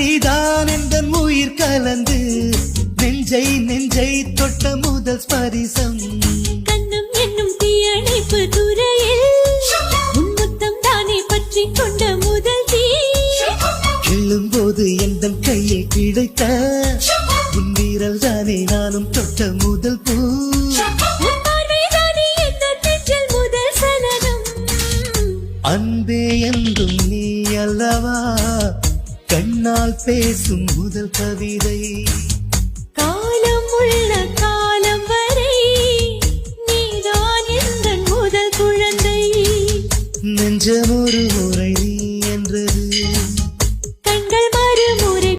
நீதான் எந்தன் உயிர் கலந்து நெஞ்சை நெஞ்சை தொட்ட முதல் ஸ்பரிசம் கண்ணம் என்னும் தீயணைப்பு துறையில் முன்முத்தம் தானே பற்றி கொண்ட முதல் தீ எழும்போது எந்தன் கையை கிடைத்த உன் வீரல் தானே நானும் தொட்ட முதல் பூ முதல் சலனம் அன்பே என்றும் நீ அல்லவா கண்ணால் பேசும் முதல் கவிதை காலம் உள்ள காலம் வரை நீதான் எந்த முதல் குழந்தை நெஞ்சம் ஒரு முறை நீ